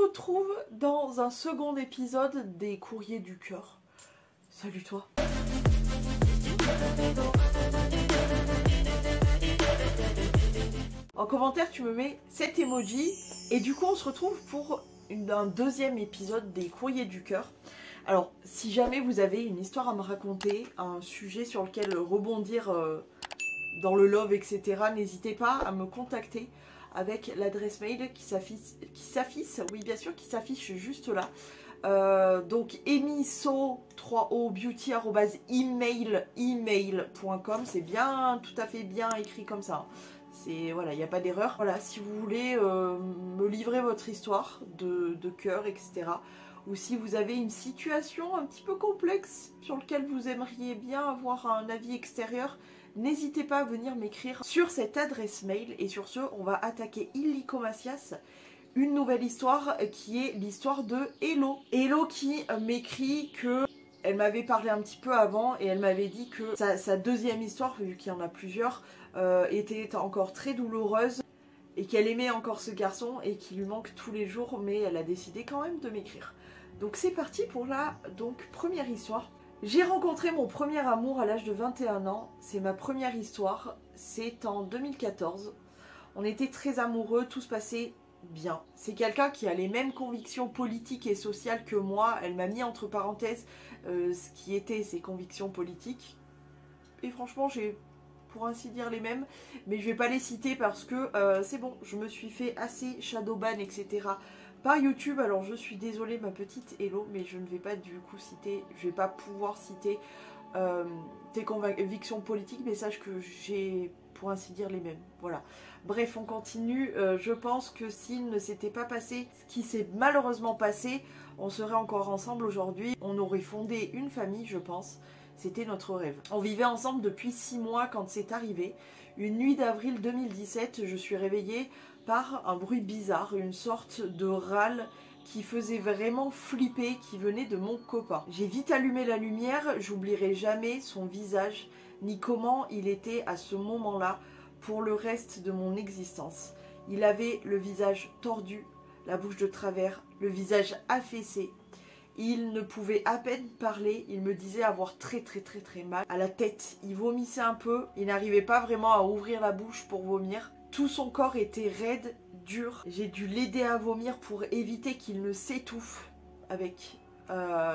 retrouve dans un second épisode des Courriers du Cœur. Salut toi. En commentaire, tu me mets cet emoji et du coup, on se retrouve pour un deuxième épisode des Courriers du Cœur. Alors, si jamais vous avez une histoire à me raconter, un sujet sur lequel rebondir dans le love, etc., n'hésitez pas à me contacter avec l'adresse mail qui s'affiche, oui bien sûr, qui s'affiche juste là. Donc emiso3obeauty@email.com, c'est bien, tout à fait bien écrit comme ça. C'est voilà, il n'y a pas d'erreur. Voilà, si vous voulez me livrer votre histoire de cœur, etc. Ou si vous avez une situation un petit peu complexe sur laquelle vous aimeriez bien avoir un avis extérieur, n'hésitez pas à venir m'écrire sur cette adresse mail. Et sur ce, on va attaquer illico Macias, une nouvelle histoire qui est l'histoire de Hello. Hello qui m'écrit que elle m'avait parlé un petit peu avant et elle m'avait dit que sa deuxième histoire, vu qu'il y en a plusieurs, était encore très douloureuse et qu'elle aimait encore ce garçon et qu'il lui manque tous les jours, mais elle a décidé quand même de m'écrire. Donc c'est parti pour la première histoire. J'ai rencontré mon premier amour à l'âge de 21 ans, c'est ma première histoire, c'est en 2014. On était très amoureux, tout se passait bien. C'est quelqu'un qui a les mêmes convictions politiques et sociales que moi, elle m'a mis entre parenthèses ce qui était ses convictions politiques. Et franchement, j'ai pour ainsi dire les mêmes, mais je vais pas les citer parce que c'est bon, je me suis fait assez shadowban, etc. par YouTube, alors je suis désolée ma petite Hello, mais je ne vais pas du coup citer, je vais pas pouvoir citer tes convictions politiques, mais sache que j'ai pour ainsi dire les mêmes, voilà. Bref, on continue, je pense que s'il ne s'était pas passé ce qui s'est malheureusement passé, on serait encore ensemble aujourd'hui, on aurait fondé une famille, je pense. C'était notre rêve. On vivait ensemble depuis 6 mois quand c'est arrivé. Une nuit d'avril 2017, je suis réveillée par un bruit bizarre, une sorte de râle qui faisait vraiment flipper, qui venait de mon copain. J'ai vite allumé la lumière, j'oublierai jamais son visage, ni comment il était à ce moment-là pour le reste de mon existence. Il avait le visage tordu, la bouche de travers, le visage affaissé. Il ne pouvait à peine parler, il me disait avoir très mal à la tête. Il vomissait un peu, il n'arrivait pas vraiment à ouvrir la bouche pour vomir. Tout son corps était raide, dur. J'ai dû l'aider à vomir pour éviter qu'il ne s'étouffe avec...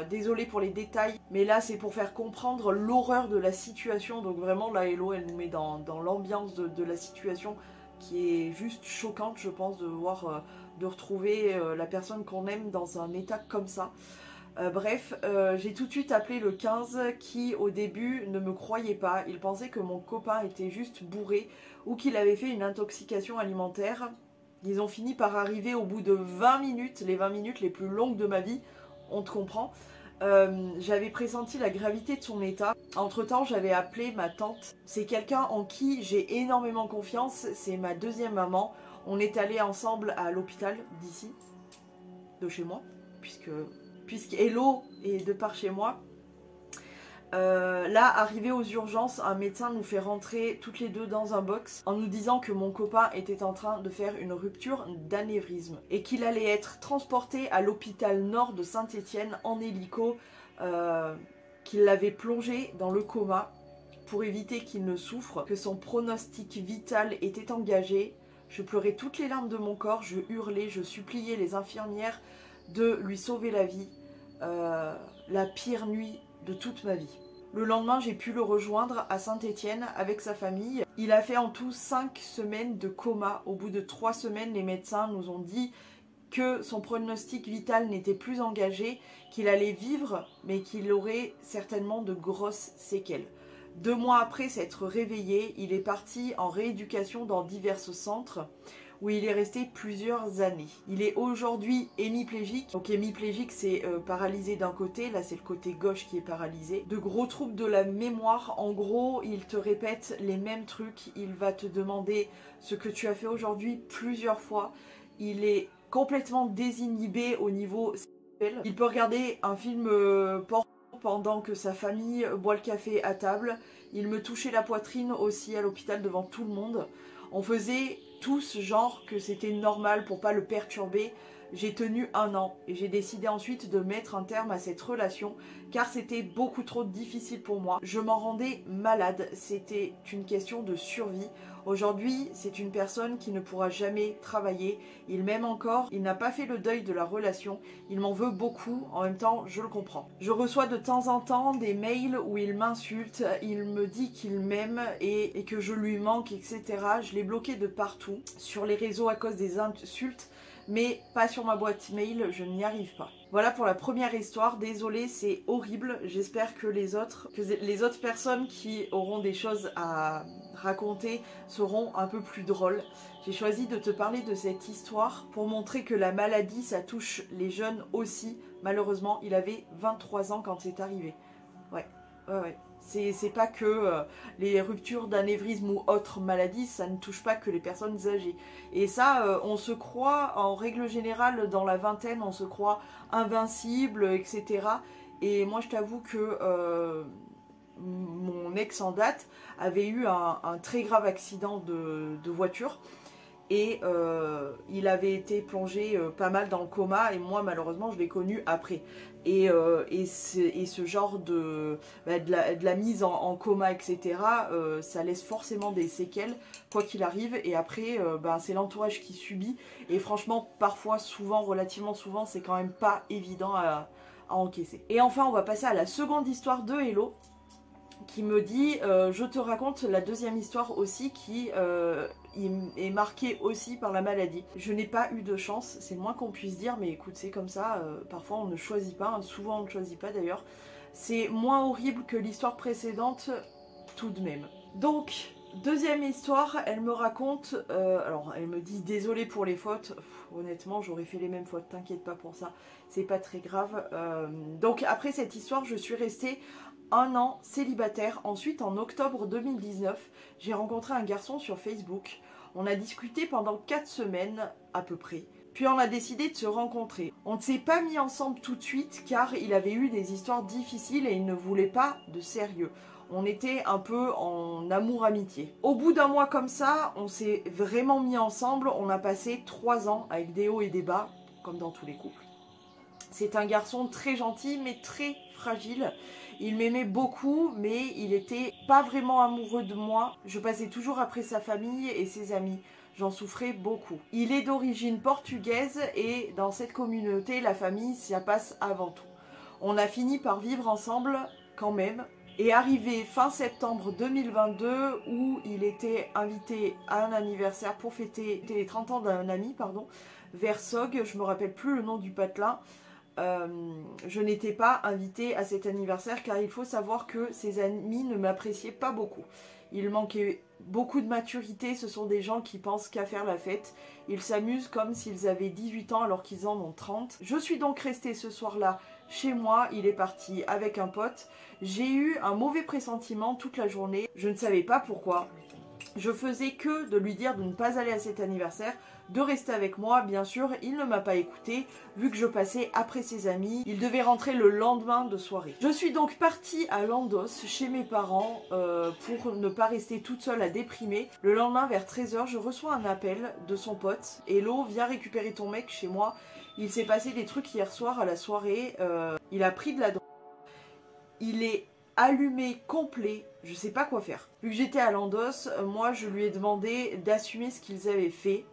désolée pour les détails, mais là c'est pour faire comprendre l'horreur de la situation. Donc vraiment là Hello elle nous met dans l'ambiance de la situation qui est juste choquante, je pense, de voir, de retrouver la personne qu'on aime dans un état comme ça. Bref, j'ai tout de suite appelé le 15 qui au début ne me croyait pas. Il pensait que mon copain était juste bourré ou qu'il avait fait une intoxication alimentaire. Ils ont fini par arriver au bout de 20 minutes, les 20 minutes les plus longues de ma vie, on te comprend. J'avais pressenti la gravité de son état. Entre temps j'avais appelé ma tante. C'est quelqu'un en qui j'ai énormément confiance, c'est ma deuxième maman. On est allés ensemble à l'hôpital d'ici, de chez moi, puisque Hello est de par chez moi. Là, arrivé aux urgences, un médecin nous fait rentrer toutes les deux dans un box en nous disant que mon copain était en train de faire une rupture d'anévrisme et qu'il allait être transporté à l'hôpital Nord de Saint-Étienne en hélico, qu'il l'avait plongé dans le coma pour éviter qu'il ne souffre, que son pronostic vital était engagé. Je pleurais toutes les larmes de mon corps, je hurlais, je suppliais les infirmières de lui sauver la vie. La pire nuit de toute ma vie. Le lendemain, j'ai pu le rejoindre à Saint-Étienne avec sa famille. Il a fait en tout 5 semaines de coma. Au bout de 3 semaines, les médecins nous ont dit que son pronostic vital n'était plus engagé, qu'il allait vivre, mais qu'il aurait certainement de grosses séquelles. 2 mois après s'être réveillé, il est parti en rééducation dans divers centres où il est resté plusieurs années. Il est aujourd'hui hémiplégique. Donc hémiplégique c'est paralysé d'un côté, là c'est le côté gauche qui est paralysé. De gros troubles de la mémoire, en gros il te répète les mêmes trucs, il va te demander ce que tu as fait aujourd'hui plusieurs fois. Il est complètement désinhibé au niveau sexuel. Il peut regarder un film porno pendant que sa famille boit le café à table. Il me touchait la poitrine aussi à l'hôpital devant tout le monde. On faisait tous genre que c'était normal pour pas le perturber. J'ai tenu 1 an et j'ai décidé ensuite de mettre un terme à cette relation car c'était beaucoup trop difficile pour moi. Je m'en rendais malade, c'était une question de survie. Aujourd'hui, c'est une personne qui ne pourra jamais travailler. Il m'aime encore, il n'a pas fait le deuil de la relation. Il m'en veut beaucoup, en même temps, je le comprends. Je reçois de temps en temps des mails où il m'insulte, il me dit qu'il m'aime et que je lui manque, etc. Je l'ai bloqué de partout, sur les réseaux à cause des insultes, mais pas sur ma boîte mail, je n'y arrive pas. Voilà pour la première histoire, désolée, c'est horrible, j'espère que les autres personnes qui auront des choses à raconter seront un peu plus drôles. J'ai choisi de te parler de cette histoire pour montrer que la maladie, ça touche les jeunes aussi. Malheureusement, il avait 23 ans quand c'est arrivé. Ouais. C'est pas que les ruptures d'anévrisme ou autres maladies, ça ne touche pas que les personnes âgées. Et ça, on se croit, en règle générale, dans la vingtaine, on se croit invincible, etc. Et moi, je t'avoue que mon ex en date avait eu un très grave accident de voiture. Et il avait été plongé pas mal dans le coma et moi malheureusement je l'ai connu après. Et ce genre de la mise en coma, etc., ça laisse forcément des séquelles, quoi qu'il arrive. Et après, c'est l'entourage qui subit. Et franchement, parfois, souvent, relativement souvent, c'est quand même pas évident à encaisser. Et enfin, on va passer à la seconde histoire de Hello, qui me dit je te raconte la deuxième histoire aussi qui est marquée aussi par la maladie. Je n'ai pas eu de chance, c'est le moins qu'on puisse dire, mais écoute, c'est comme ça, parfois on ne choisit pas, souvent on ne choisit pas d'ailleurs. C'est moins horrible que l'histoire précédente tout de même. Donc, deuxième histoire, elle me raconte, alors elle me dit désolée pour les fautes. Honnêtement j'aurais fait les mêmes fautes, t'inquiète pas pour ça, c'est pas très grave. Donc après cette histoire, je suis restée 1 an célibataire. Ensuite, en octobre 2019, j'ai rencontré un garçon sur Facebook. On a discuté pendant 4 semaines à peu près. Puis on a décidé de se rencontrer. On ne s'est pas mis ensemble tout de suite car il avait eu des histoires difficiles et il ne voulait pas de sérieux. On était un peu en amour-amitié. Au bout d'1 mois comme ça, on s'est vraiment mis ensemble. On a passé 3 ans avec des hauts et des bas, comme dans tous les couples. C'est un garçon très gentil mais très fragile. Il m'aimait beaucoup, mais il était pas vraiment amoureux de moi. Je passais toujours après sa famille et ses amis. J'en souffrais beaucoup. Il est d'origine portugaise et dans cette communauté, la famille, ça passe avant tout. On a fini par vivre ensemble quand même. Et arrivé fin septembre 2022, où il était invité à un anniversaire pour fêter les 30 ans d'un ami, vers Sog, je me rappelle plus le nom du patelin. Je n'étais pas invitée à cet anniversaire car il faut savoir que ses amis ne m'appréciaient pas beaucoup. Il manquait beaucoup de maturité, ce sont des gens qui pensent qu'à faire la fête. Ils s'amusent comme s'ils avaient 18 ans alors qu'ils en ont 30. Je suis donc restée ce soir-là chez moi, il est parti avec un pote. J'ai eu un mauvais pressentiment toute la journée, je ne savais pas pourquoi. Je faisais que de lui dire de ne pas aller à cet anniversaire, de rester avec moi. Bien sûr, il ne m'a pas écouté, vu que je passais après ses amis. Il devait rentrer le lendemain de soirée. Je suis donc partie à Landos, chez mes parents, pour ne pas rester toute seule à déprimer. Le lendemain, vers 13 h, je reçois un appel de son pote. « Hello, viens récupérer ton mec chez moi. Il s'est passé des trucs hier soir à la soirée. Il a pris de la drogue. Il est allumé complet. Je sais pas quoi faire. » Vu que j'étais à Landos, moi je lui ai demandé d'assumer ce qu'ils avaient fait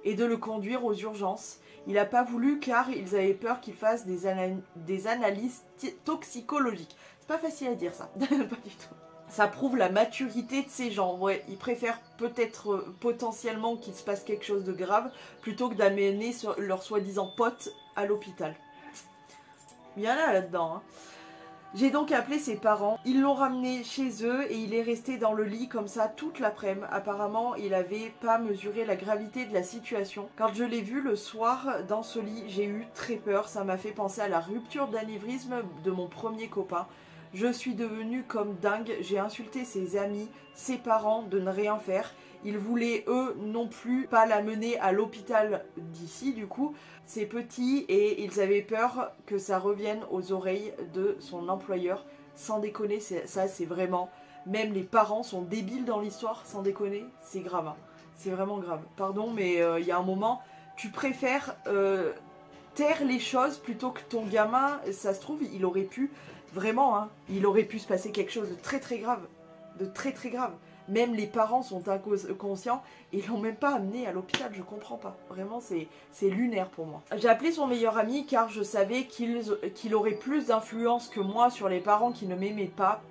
et de le conduire aux urgences. Il n'a pas voulu car ils avaient peur qu'il fasse des analyses toxicologiques. C'est pas facile à dire ça, pas du tout. Ça prouve la maturité de ces gens. Ouais, ils préfèrent peut-être potentiellement qu'il se passe quelque chose de grave plutôt que d'amener leur soi-disant pote à l'hôpital. Il y en a là-dedans, hein. J'ai donc appelé ses parents, ils l'ont ramené chez eux et il est resté dans le lit comme ça toute l'après-midi. Apparemment, il n'avait pas mesuré la gravité de la situation. Quand je l'ai vu le soir dans ce lit, j'ai eu très peur. Ça m'a fait penser à la rupture d'anévrisme de mon premier copain. Je suis devenue comme dingue, j'ai insulté ses amis, ses parents de ne rien faire. Ils voulaient eux non plus pas la mener à l'hôpital d'ici du coup. C'est petit et ils avaient peur que ça revienne aux oreilles de son employeur. Sans déconner, ça c'est vraiment... Même les parents sont débiles dans l'histoire, sans déconner, c'est grave. Hein. C'est vraiment grave. Pardon, mais il y a un moment, tu préfères taire les choses plutôt que ton gamin, ça se trouve, il aurait pu, vraiment, hein, il aurait pu se passer quelque chose de très très grave. De très très grave. Même les parents sont inconscients et l'ont même pas amené à l'hôpital, je comprends pas. Vraiment, c'est lunaire pour moi. J'ai appelé son meilleur ami car je savais qu'il aurait plus d'influence que moi sur les parents qui ne m'aimaient pas.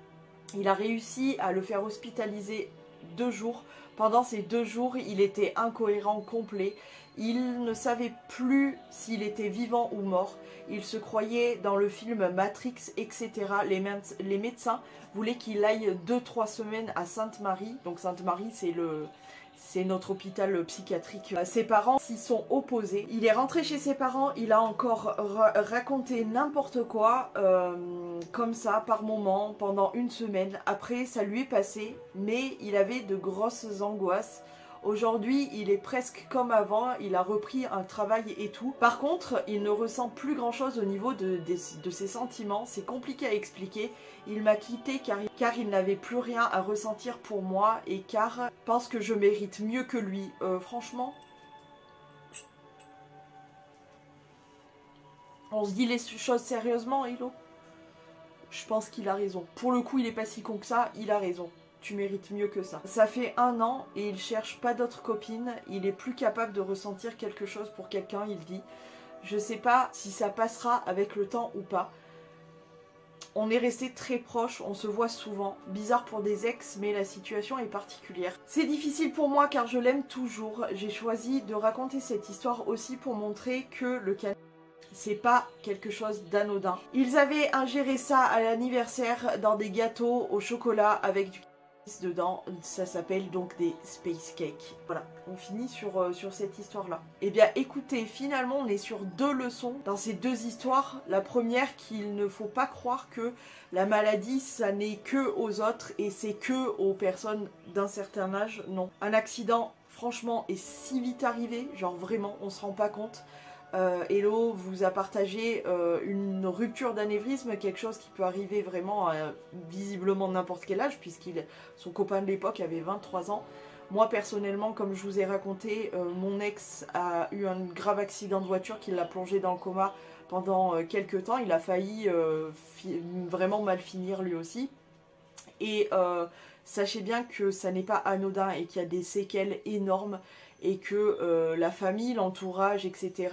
Il a réussi à le faire hospitaliser 2 jours. Pendant ces 2 jours, il était incohérent complet. Il ne savait plus s'il était vivant ou mort. Il se croyait dans le film Matrix, etc. Les médecins voulaient qu'il aille 2-3 semaines à Sainte-Marie. Donc Sainte-Marie, c'est notre hôpital psychiatrique. Ses parents s'y sont opposés. Il est rentré chez ses parents, il a encore raconté n'importe quoi, comme ça, par moment, pendant 1 semaine. Après, ça lui est passé, mais il avait de grosses angoisses. Aujourd'hui, il est presque comme avant, il a repris un travail et tout. Par contre, il ne ressent plus grand chose au niveau de ses sentiments. C'est compliqué à expliquer. Il m'a quitté car il n'avait plus rien à ressentir pour moi et car il pense que je mérite mieux que lui. Franchement, on se dit les choses sérieusement, Hello. Je pense qu'il a raison. Pour le coup, il est pas si con que ça, il a raison. Tu mérites mieux que ça. Ça fait 1 an et il cherche pas d'autres copines. Il est plus capable de ressentir quelque chose pour quelqu'un, il dit. Je sais pas si ça passera avec le temps ou pas. On est resté très proches, on se voit souvent. Bizarre pour des ex, mais la situation est particulière. C'est difficile pour moi car je l'aime toujours. J'ai choisi de raconter cette histoire aussi pour montrer que le cannabis, c'est pas quelque chose d'anodin. Ils avaient ingéré ça à l'anniversaire dans des gâteaux au chocolat avec du dedans, ça s'appelle donc des space cakes. Voilà, on finit sur cette histoire-là. Eh bien écoutez, finalement on est sur 2 leçons dans ces 2 histoires. La première, qu'il ne faut pas croire que la maladie, ça n'est que aux autres et c'est que aux personnes d'un certain âge. Non. Un accident, franchement, est si vite arrivé, genre vraiment, on se rend pas compte. Hello vous a partagé une rupture d'anévrisme, quelque chose qui peut arriver vraiment à visiblement n'importe quel âge, son copain de l'époque avait 23 ans. Moi personnellement, comme je vous ai raconté, mon ex a eu un grave accident de voiture qui l'a plongé dans le coma pendant quelques temps. Il a failli vraiment mal finir lui aussi. Et sachez bien que ça n'est pas anodin et qu'il y a des séquelles énormes et que la famille, l'entourage, etc.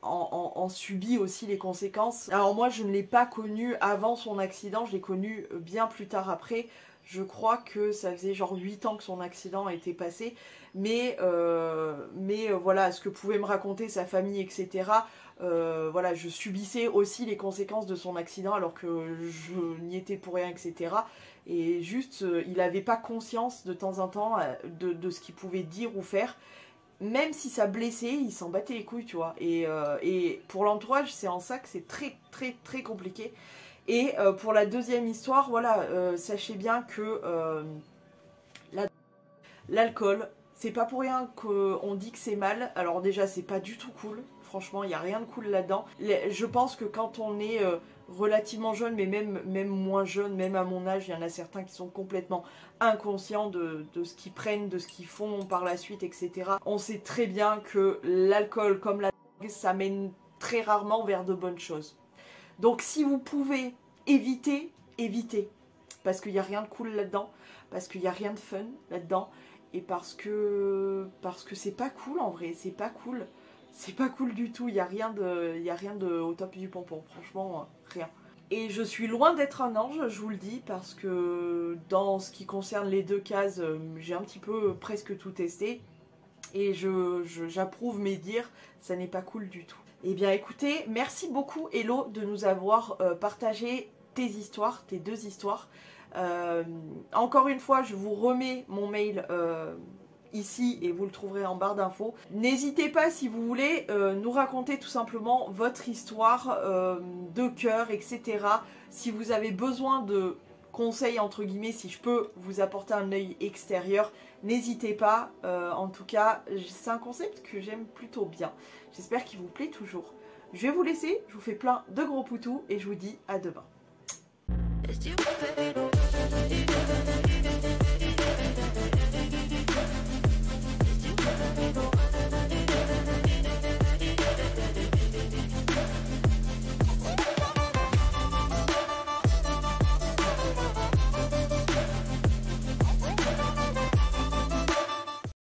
en subit aussi les conséquences. Alors moi je ne l'ai pas connu avant son accident, je l'ai connu bien plus tard après. Je crois que ça faisait genre 8 ans que son accident était passé. Mais voilà, ce que pouvait me raconter sa famille, etc. Voilà, je subissais aussi les conséquences de son accident alors que je n'y étais pour rien, etc. Et juste, il n'avait pas conscience de temps en temps de ce qu'il pouvait dire ou faire. Même si ça blessait, il s'en battait les couilles, tu vois. Et pour l'entourage, c'est en ça que c'est très très très compliqué. Et pour la deuxième histoire, voilà, sachez bien que l'alcool, c'est pas pour rien qu'on dit que c'est mal. Alors déjà, c'est pas du tout cool. Franchement, il n'y a rien de cool là-dedans. Je pense que quand on est relativement jeune, mais même moins jeune, même à mon âge, il y en a certains qui sont complètement inconscients de ce qu'ils prennent, de ce qu'ils font par la suite, etc. On sait très bien que l'alcool, comme la drogue, ça mène très rarement vers de bonnes choses. Donc si vous pouvez éviter, évitez. Parce qu'il n'y a rien de cool là-dedans, parce qu'il n'y a rien de fun là-dedans, et parce que c'est pas cool en vrai, c'est pas cool. C'est pas cool du tout, il n'y a rien de au top du pompon, franchement, rien. Et je suis loin d'être un ange, je vous le dis, parce que dans ce qui concerne les 2 cases, j'ai un petit peu presque tout testé. Et j'approuve mes dires, ça n'est pas cool du tout. Eh bien écoutez, merci beaucoup Hello de nous avoir partagé tes histoires, tes 2 histoires. Encore une fois, je vous remets mon mail ici et vous le trouverez en barre d'infos. N'hésitez pas si vous voulez nous raconter tout simplement votre histoire de cœur, etc. Si vous avez besoin de conseils entre guillemets, si je peux vous apporter un œil extérieur, n'hésitez pas. En tout cas, c'est un concept que j'aime plutôt bien. J'espère qu'il vous plaît toujours. Je vais vous laisser, je vous fais plein de gros poutous et je vous dis à demain.